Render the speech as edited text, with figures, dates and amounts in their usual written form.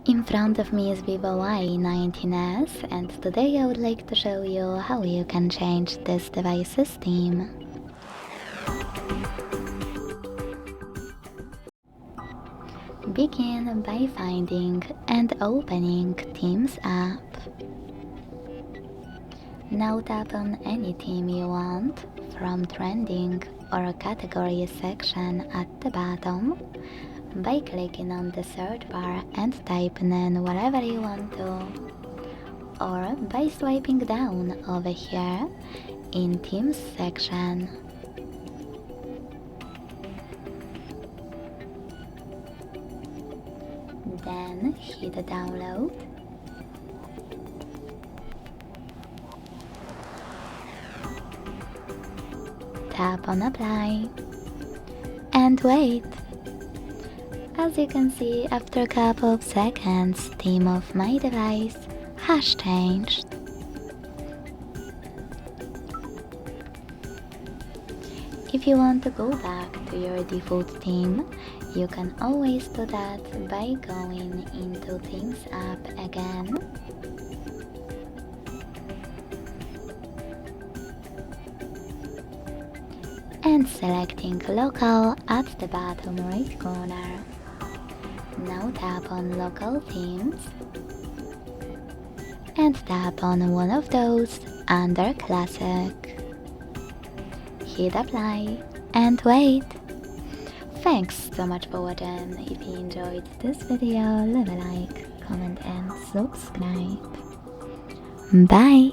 In front of me is VIVO Y19s, and today I would like to show you how you can change this device's theme. Begin by finding and opening Themes app. Now tap on any theme you want from trending or category section at the bottom by clicking on the search bar and typing in whatever you want to, or by swiping down over here in Themes section. Then hit download. Tap on apply and wait. As you can see, after a couple of seconds, theme of my device has changed. If you want to go back to your default theme, you can always do that by going into Themes app again. And selecting local at the bottom right corner. Now tap on local themes and tap on one of those under classic. Hit apply and wait. Thanks so much for watching. If you enjoyed this video, leave a like, comment and subscribe. Bye!